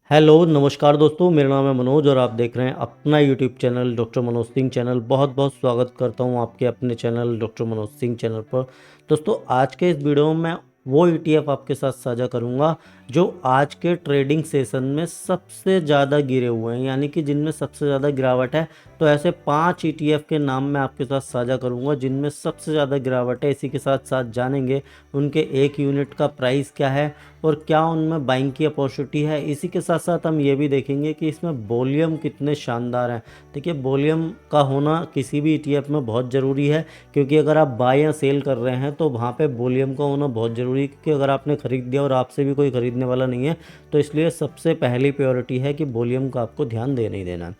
Hello नमस्कार दोस्तों, मेरा नाम है मनोज और आप देख रहे हैं अपना YouTube channel doctor Manoj Singh channel. बहुत बहुत स्वागत करता हूं आपके अपने channel doctor Manoj Singh channel पर। दोस्तों, आज के इस वीडियो में मैं वो ईटीएफ आपके साथ साझा करूंगा जो आज के ट्रेडिंग सेशन में सबसे ज़्यादा गिरे हुए हैं, यानी कि जिनमें सबसे ज़्यादा गिरावट है। तो ऐसे 5 ईटीएफ के नाम मैं आपके साथ साझा करूंगा जिनमें सबसे ज़्यादा गिरावट है। इसी के साथ साथ जानेंगे उनके एक यूनिट का प्राइस क्या है और क्या उनमें बाइंग की अपॉर्चुनिटी है। इसी के साथ साथ हम ये भी देखेंगे कि इसमें वॉल्यूम कितने शानदार हैं। देखिए, वॉल्यूम का होना किसी भी ईटीएफ में बहुत ज़रूरी है, क्योंकि अगर आप बाय या सेल कर रहे हैं तो वहाँ पे वॉल्यूम का होना बहुत ज़रूरी है। क्योंकि अगर आपने ख़रीद दिया और आपसे भी कोई ख़रीदने वाला नहीं है, तो इसलिए सबसे पहली प्रायोरिटी है कि वॉल्यूम का आपको ध्यान देना ही देना है।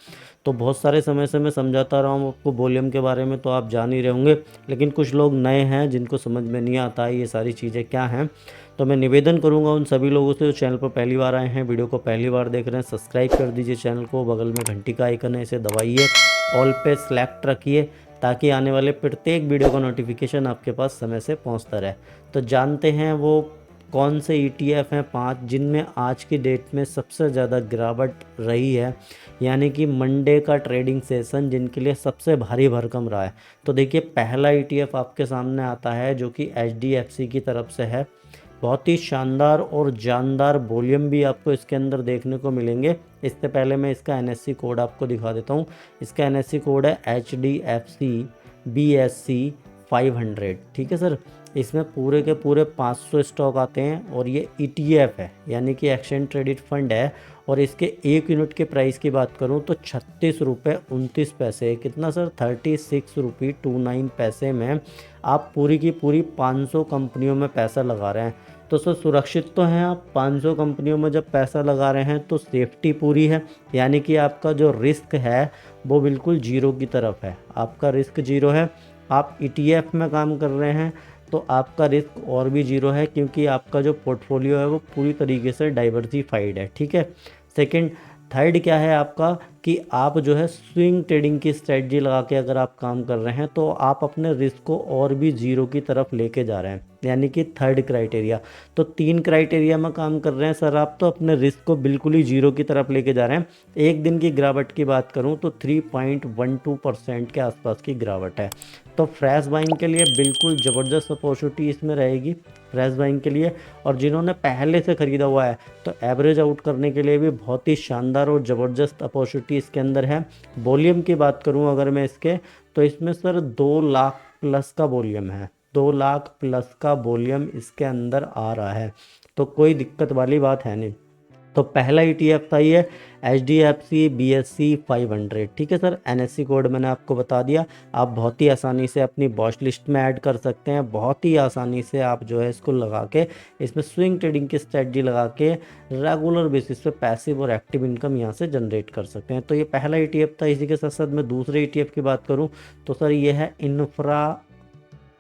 तो बहुत सारे समय से मैं समझाता रहा हूँ आपको वॉल्यूम के बारे में, तो आप जान ही रहे होंगे। लेकिन कुछ लोग नए हैं जिनको समझ में नहीं आता है ये सारी चीज़ें क्या हैं। तो मैं निवेदन करूंगा उन सभी लोगों से जो चैनल पर पहली बार आए हैं, वीडियो को पहली बार देख रहे हैं, सब्सक्राइब कर दीजिए चैनल को। बगल में घंटी का आइकन है, इसे दबाइए, ऑल पे सेलेक्ट रखिए, ताकि आने वाले प्रत्येक वीडियो का नोटिफिकेशन आपके पास समय से पहुंचता रहे। तो जानते हैं वो कौन से ईटीएफ हैं 5 जिनमें आज की डेट में सबसे ज़्यादा गिरावट रही है, यानी कि मंडे का ट्रेडिंग सेशन जिनके लिए सबसे भारी भरकम रहा है। तो देखिए, पहला ईटीएफ आपके सामने आता है जो कि एचडीएफसी की तरफ से है। बहुत ही शानदार और जानदार वॉल्यूम भी आपको इसके अंदर देखने को मिलेंगे। इससे पहले मैं इसका एनएससी कोड आपको दिखा देता हूँ। इसका एनएससी कोड है HDFC BSC 500। ठीक है सर, इसमें पूरे के पूरे 500 स्टॉक आते हैं और ये ईटीएफ है, यानी कि एक्सचेंज ट्रेडेड फंड है। और इसके एक यूनिट के प्राइस की बात करूं तो 36 रुपये 29 पैसे। कितना सर? 36 रुपये 29 पैसे में आप पूरी की पूरी 500 कंपनियों में पैसा लगा रहे हैं। तो सर, सुरक्षित तो हैं आप। 500 कंपनियों में जब पैसा लगा रहे हैं तो सेफ्टी पूरी है, यानी कि आपका जो रिस्क है वो बिल्कुल जीरो की तरफ है। आपका रिस्क जीरो है। आप ईटीएफ में काम कर रहे हैं तो आपका रिस्क और भी जीरो है, क्योंकि आपका जो पोर्टफोलियो है वो पूरी तरीके से डाइवर्सिफाइड है। ठीक है। सेकंड, थर्ड क्या है आपका कि आप जो है स्विंग ट्रेडिंग की स्ट्रेटजी लगा के अगर आप काम कर रहे हैं तो आप अपने रिस्क को और भी जीरो की तरफ लेके जा रहे हैं, यानी कि थर्ड क्राइटेरिया। तो 3 क्राइटेरिया में काम कर रहे हैं सर आप, तो अपने रिस्क को बिल्कुल ही जीरो की तरफ लेके जा रहे हैं। एक दिन की गिरावट की बात करूं तो 3.12% के आसपास की गिरावट है। तो फ्रेश बाइंग के लिए बिल्कुल ज़बरदस्त अपॉर्चुनिटी इसमें रहेगी, फ्रेश बाइंग के लिए। और जिन्होंने पहले से ख़रीदा हुआ है तो एवरेज आउट करने के लिए भी बहुत ही शानदार और ज़बरदस्त अपॉर्चुनिटी इसके अंदर है। वॉल्यूम की बात करूं अगर मैं इसके, तो इसमें सर 2 लाख प्लस का वॉल्यूम है। 2 लाख प्लस का वॉल्यूम इसके अंदर आ रहा है, तो कोई दिक्कत वाली बात है नहीं। तो पहला ईटीएफ था ये HDFC BSC 500। ठीक है सर, एनएससी कोड मैंने आपको बता दिया। आप बहुत ही आसानी से अपनी वॉच लिस्ट में ऐड कर सकते हैं। बहुत ही आसानी से आप जो है इसको लगा के, इसमें स्विंग ट्रेडिंग की स्ट्रेटजी लगा के रेगुलर बेसिस पे पैसिव और एक्टिव इनकम यहाँ से जनरेट कर सकते हैं। तो ये पहला ईटीएफ था। इसी के साथ साथ मैं दूसरे ईटीएफ की बात करूँ तो सर ये है इन्फ्रा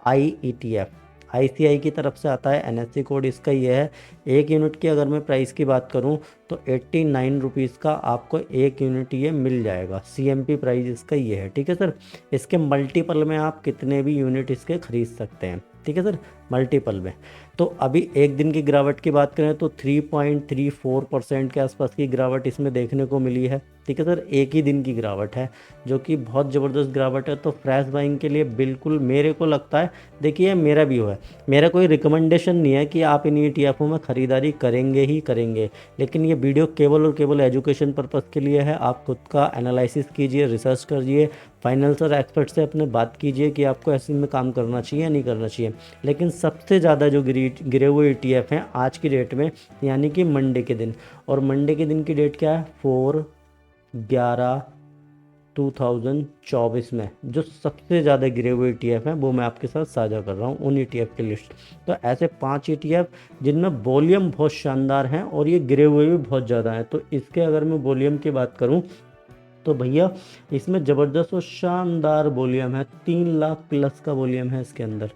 आई ईटीएफ। आईसीआई की तरफ से आता है। एनएससी कोड इसका ये है। एक यूनिट की अगर मैं प्राइस की बात करूं तो 89 रुपीज़ का आपको एक यूनिट ये मिल जाएगा। सीएमपी प्राइस इसका ये है। ठीक है सर, इसके मल्टीपल में आप कितने भी यूनिट इसके खरीद सकते हैं। ठीक है सर, मल्टीपल में। तो अभी एक दिन की गिरावट की बात करें तो 3.34% के आसपास की गिरावट इसमें देखने को मिली है। ठीक है सर, एक ही दिन की गिरावट है जो कि बहुत ज़बरदस्त गिरावट है। तो फ्रेश बाइंग के लिए बिल्कुल मेरे को लगता है, देखिए मेरा भी हुआ है, मेरा कोई रिकमेंडेशन नहीं है कि आप इन ईटीएफओं में ख़रीदारी करेंगे ही करेंगे, लेकिन ये वीडियो केवल और केवल एजुकेशन पर्पज़ के लिए है। आप खुद का एनालिसिस कीजिए, रिसर्च करिए, फाइनेंशियल एक्सपर्ट से अपने बात कीजिए कि आपको ऐसे में काम करना चाहिए या नहीं करना चाहिए। लेकिन सबसे ज़्यादा जो गिरे हुए ईटीएफ हैं आज की डेट में, यानी कि मंडे के दिन, और मंडे के दिन की डेट क्या है 4/11/2024 में जो सबसे ज़्यादा गिरे हुए ईटीएफ हैं वो मैं आपके साथ साझा कर रहा हूँ, उन ईटीएफ की लिस्ट। तो ऐसे 5 ईटीएफ जिनमें वॉल्यूम बहुत शानदार हैं और ये गिरे हुए भी बहुत ज़्यादा हैं। तो इसके अगर मैं वॉल्यूम की बात करूँ तो भैया इसमें ज़बरदस्त और शानदार वॉल्यूम है। 3 लाख प्लस का वॉल्यूम है इसके अंदर।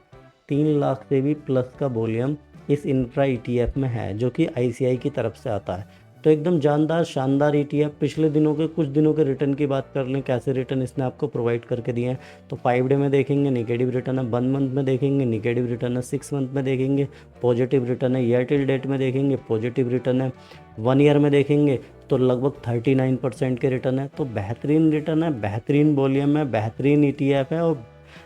3 लाख से भी प्लस का वॉल्यूम इस इंफ्रा ईटीएफ में है जो कि आईसीआई की तरफ से आता है। तो एकदम जानदार शानदार ETF। पिछले दिनों के कुछ दिनों के रिटर्न की बात कर लें, कैसे रिटर्न इसने आपको प्रोवाइड करके दिए हैं, तो 5 डे में देखेंगे निगेटिव रिटर्न है, 1 मंथ में देखेंगे निगेटिव रिटर्न है, 6 मंथ में देखेंगे पॉजिटिव रिटर्न है, ईयर टिल डेट में देखेंगे पॉजिटिव रिटर्न है, 1 ईयर में देखेंगे तो लगभग 39% के रिटर्न है। तो बेहतरीन रिटर्न है, बेहतरीन वॉल्यूम है, बेहतरीन ETF है, और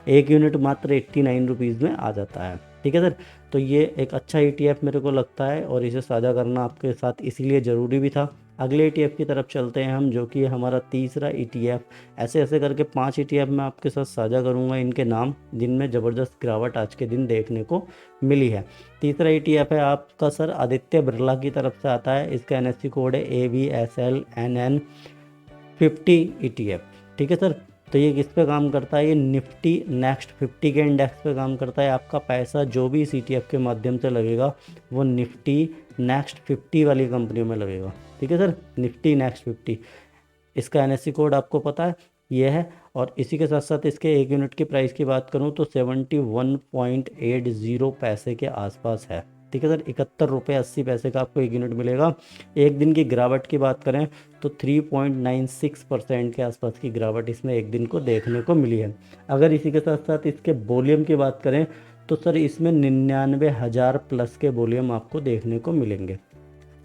1 यूनिट मात्र 89 रुपीज़ में आ जाता है। ठीक है सर, तो ये एक अच्छा ETF मेरे को लगता है और इसे साझा करना आपके साथ इसीलिए ज़रूरी भी था। अगले ETF की तरफ चलते हैं हम, जो कि हमारा तीसरा ETF। ऐसे ऐसे करके 5 ETF मैं आपके साथ साझा करूंगा, इनके नाम जिनमें ज़बरदस्त गिरावट आज के दिन देखने को मिली है। तीसरा ETF है आपका सर आदित्य बिरला की तरफ से आता है। इसका NSE कोड है ABSLNN50 ETF। ठीक है सर, तो ये किस पे काम करता है, ये निफ्टी नेक्स्ट 50 के इंडेक्स पे काम करता है। आपका पैसा जो भी इस ETF के माध्यम से लगेगा वो निफ्टी नेक्स्ट 50 वाली कंपनियों में लगेगा। ठीक है सर, निफ्टी नेक्स्ट 50, इसका NSE कोड आपको पता है ये है। और इसी के साथ साथ इसके 1 यूनिट की प्राइस की बात करूँ तो 71.80 पैसे के आसपास है। ठीक है सर, 71 रुपये 80 पैसे का आपको 1 यूनिट मिलेगा। एक दिन की गिरावट की बात करें तो 3.96% के आसपास की गिरावट इसमें एक दिन को देखने को मिली है। अगर इसी के साथ साथ इसके वॉल्यूम की बात करें तो सर इसमें 99,000 प्लस के वॉल्यूम आपको देखने को मिलेंगे।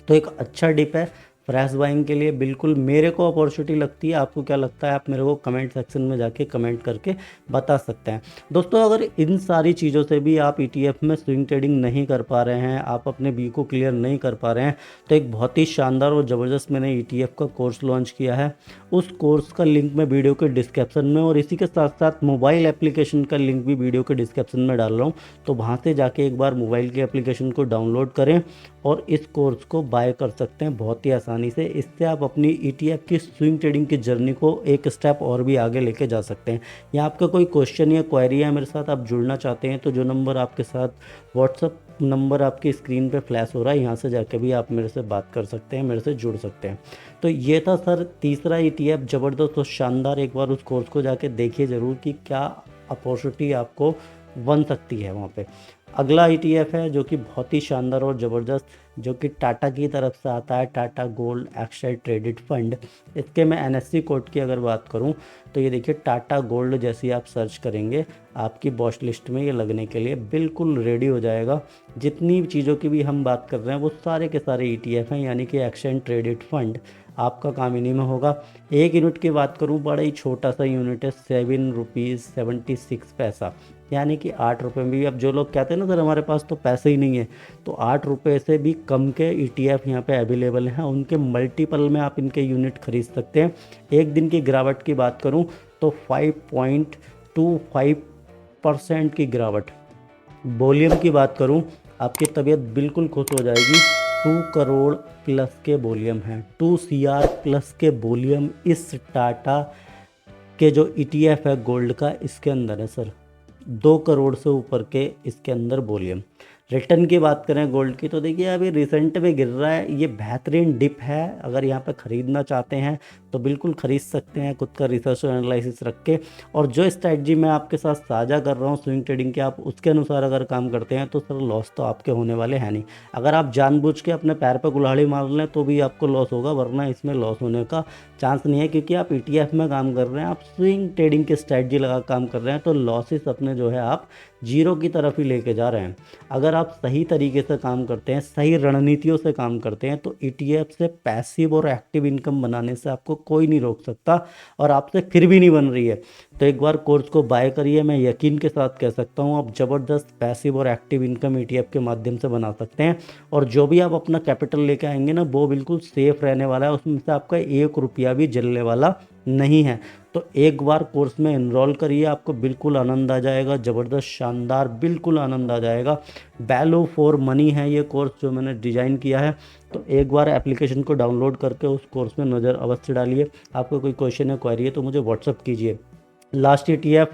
तो एक अच्छा डिप है फ्रेश बाइंग के लिए, बिल्कुल मेरे को अपॉर्चुनिटी लगती है। आपको क्या लगता है, आप मेरे को कमेंट सेक्शन में जाके कमेंट करके बता सकते हैं। दोस्तों, अगर इन सारी चीज़ों से भी आप ETF में स्विंग ट्रेडिंग नहीं कर पा रहे हैं, आप अपने बी को क्लियर नहीं कर पा रहे हैं, तो एक बहुत ही शानदार और ज़बरदस्त मैंने ETF का कोर्स लॉन्च किया है। उस कोर्स का लिंक मैं वीडियो के डिस्क्रिप्शन में, और इसी के साथ साथ मोबाइल एप्लीकेशन का लिंक भी वीडियो के डिस्क्रिप्शन में डाल रहा हूँ। तो वहाँ से जाके एक बार मोबाइल की एप्लीकेशन को डाउनलोड करें और इस कोर्स को बाय कर सकते हैं बहुत ही आसानी से। इससे आप अपनी ETF की स्विंग ट्रेडिंग की जर्नी को एक स्टेप और भी आगे लेके जा सकते हैं। या आपका कोई क्वेश्चन या क्वेरी है मेरे साथ, आप जुड़ना चाहते हैं, तो जो नंबर आपके साथ व्हाट्सअप नंबर आपकी स्क्रीन पे फ्लैश हो रहा है, यहाँ से जाके भी आप मेरे से बात कर सकते हैं, मेरे से जुड़ सकते हैं। तो ये था सर तीसरा ETF, ज़बरदस्त और शानदार। एक बार उस कोर्स को जाके देखिए ज़रूर कि क्या अपॉर्चुनिटी आपको बन सकती है वहाँ पे। अगला ETF है जो कि बहुत ही शानदार और ज़बरदस्त, जो कि टाटा की तरफ से आता है, Tata gold exchange traded fund. इसके मैं NSE कोड की अगर बात करूं तो ये देखिए टाटा गोल्ड जैसी आप सर्च करेंगे, आपकी वॉच लिस्ट में ये लगने के लिए बिल्कुल रेडी हो जाएगा। जितनी चीज़ों की भी हम बात कर रहे हैं वो सारे के सारे ETF हैं, यानी कि एक्सचेंज ट्रेडेड फंड। आपका काम इन्हीं में होगा। 1 यूनिट की बात करूं, बड़ा ही छोटा सा यूनिट है, 7 रुपीज़ 76 पैसा, यानी कि 8 रुपये में भी। अब जो लोग कहते हैं ना सर हमारे पास तो पैसे ही नहीं है, तो 8 रुपये से भी कम के ETF यहाँ पे अवेलेबल हैं। उनके मल्टीपल में आप इनके यूनिट खरीद सकते हैं। एक दिन की गिरावट की बात करूँ तो 5.25% की गिरावट। वॉल्यूम की बात करूं, आपकी तबीयत बिल्कुल खुश हो जाएगी। 2 करोड़ प्लस के वॉल्यूम हैं, 2 CR प्लस के वॉल्यूम इस टाटा के जो ETF है गोल्ड का, इसके अंदर है सर। 2 करोड़ से ऊपर के इसके अंदर वॉल्यूम। रिटर्न की बात करें गोल्ड की तो देखिए अभी रिसेंट में गिर रहा है, ये बेहतरीन डिप है। अगर यहाँ पे ख़रीदना चाहते हैं तो बिल्कुल ख़रीद सकते हैं खुद का रिसर्च और एनालिसिस रख के। और जो स्ट्रैटेजी मैं आपके साथ साझा कर रहा हूँ स्विंग ट्रेडिंग के, आप उसके अनुसार अगर काम करते हैं तो सर लॉस तो आपके होने वाले हैं नहीं। अगर आप जानबूझ के अपने पैर पर कुल्हाड़ी मार लें तो भी आपको लॉस होगा, वरना इसमें लॉस होने का चांस नहीं है, क्योंकि आप ETF में काम कर रहे हैं, आप स्विंग ट्रेडिंग की स्ट्रैटेजी लगा काम कर रहे हैं, तो लॉसेस अपने जो है आप जीरो की तरफ ही लेके जा रहे हैं। अगर आप सही तरीके से काम करते हैं, सही रणनीतियों से काम करते हैं, तो ETF से पैसिव और एक्टिव इनकम बनाने से आपको कोई नहीं रोक सकता, और आपसे फिर भी नहीं बन रही है तो एक बार कोर्स को बाय करिए। मैं यकीन के साथ कह सकता हूँ आप ज़बरदस्त पैसिव और एक्टिव इनकम ETF के माध्यम से बना सकते हैं। और जो भी आप अपना कैपिटल लेके आएंगे ना, वो बिल्कुल सेफ रहने वाला है, उसमें से आपका 1 रुपया भी जलने वाला नहीं है। तो एक बार कोर्स में एनरोल करिए, आपको बिल्कुल आनंद आ जाएगा, ज़बरदस्त शानदार बिल्कुल आनंद आ जाएगा। वैल्यू फॉर मनी है ये कोर्स जो मैंने डिज़ाइन किया है। तो एक बार एप्लीकेशन को डाउनलोड करके उस कोर्स में नज़र अवश्य डालिए। आपको कोई क्वेश्चन या क्वेरी है तो मुझे व्हाट्सअप कीजिए। लास्ट ETF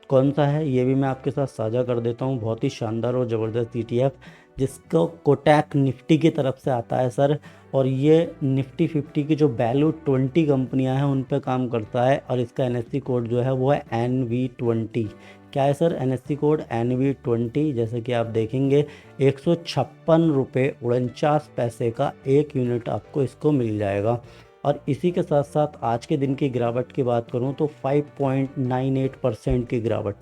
कौन सा है ये भी मैं आपके साथ साझा कर देता हूँ। बहुत ही शानदार और ज़बरदस्त ETF जिसको कोटक निफ्टी की तरफ से आता है सर, और ये निफ्टी 50 की जो वैल्यू 20 कंपनियां हैं उन पे काम करता है, और इसका NSE कोड जो है वो है NV20। क्या है सर, NSE कोड NV20, जैसे कि आप देखेंगे 156 रुपये 49 पैसे का एक यूनिट आपको इसको मिल जाएगा। और इसी के साथ साथ आज के दिन की गिरावट की बात करूं तो 5.98% की गिरावट,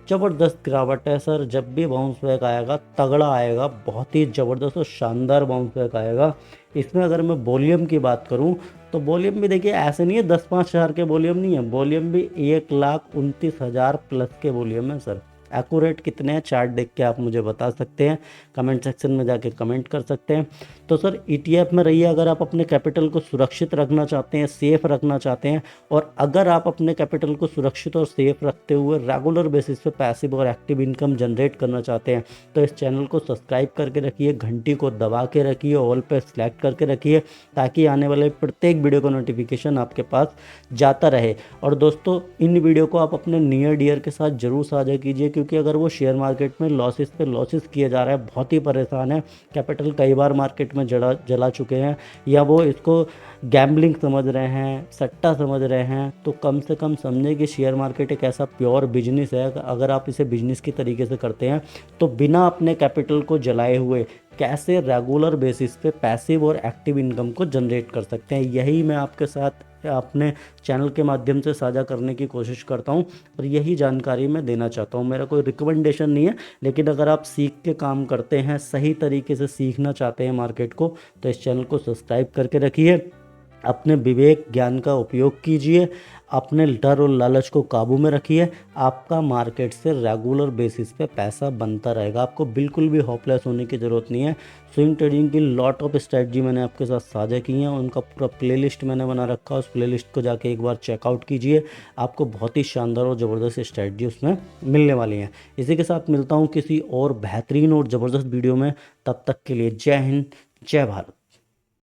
ज़बरदस्त गिरावट है सर। जब भी बाउंस बैक आएगा तगड़ा आएगा, बहुत ही ज़बरदस्त और शानदार बाउंस बैक आएगा। इसमें अगर मैं वॉल्यूम की बात करूं तो वॉल्यूम भी देखिए ऐसे नहीं है 10-5 हज़ार के वॉल्यूम नहीं है, वॉल्यूम भी 1,29,000 प्लस के वॉल्यूम है सर। एक्यूरेट कितने हैं चार्ट देख के आप मुझे बता सकते हैं, कमेंट सेक्शन में जाके कमेंट कर सकते हैं। तो सर ETF में रहिए अगर आप अपने कैपिटल को सुरक्षित रखना चाहते हैं, सेफ रखना चाहते हैं, और अगर आप अपने कैपिटल को सुरक्षित और सेफ रखते हुए रेगुलर बेसिस पे पैसिव और एक्टिव इनकम जनरेट करना चाहते हैं तो इस चैनल को सब्सक्राइब करके रखिए, घंटी को दबा के रखिए, ऑल पे सेलेक्ट करके रखिए, ताकि आने वाले प्रत्येक वीडियो का नोटिफिकेशन आपके पास जाता रहे। और दोस्तों इन वीडियो को आप अपने नियर डियर के साथ जरूर साझा कीजिए, क्योंकि अगर वो शेयर मार्केट में लॉसेस पे लॉसेस किए जा रहा है, बहुत ही परेशान है, कैपिटल कई बार मार्केट में जला चुके हैं, या वो इसको गैम्बलिंग समझ रहे हैं, सट्टा समझ रहे हैं, तो कम से कम समझें कि शेयर मार्केट एक ऐसा प्योर बिजनेस है। अगर आप इसे बिजनेस की तरीके से करते हैं तो बिना अपने कैपिटल को जलाए हुए कैसे रेगुलर बेसिस पे पैसिव और एक्टिव इनकम को जनरेट कर सकते हैं, यही मैं आपके साथ अपने चैनल के माध्यम से साझा करने की कोशिश करता हूं, और यही जानकारी मैं देना चाहता हूं। मेरा कोई रिकमेंडेशन नहीं है, लेकिन अगर आप सीख के काम करते हैं, सही तरीके से सीखना चाहते हैं मार्केट को, तो इस चैनल को सब्सक्राइब करके रखिए, अपने विवेक ज्ञान का उपयोग कीजिए, अपने डर और लालच को काबू में रखिए, आपका मार्केट से रेगुलर बेसिस पे पैसा बनता रहेगा। आपको बिल्कुल भी होपलेस होने की ज़रूरत नहीं है। स्विंग ट्रेडिंग की लॉट ऑफ स्ट्रेटजी मैंने आपके साथ साझा की हैं, उनका पूरा प्लेलिस्ट मैंने बना रखा है, उस प्लेलिस्ट को जाके एक बार चेकआउट कीजिए, आपको बहुत ही शानदार और ज़बरदस्त स्ट्रेटजी उसमें मिलने वाली हैं। इसी के साथ मिलता हूँ किसी और बेहतरीन और ज़बरदस्त वीडियो में, तब तक के लिए जय हिंद, जय भारत।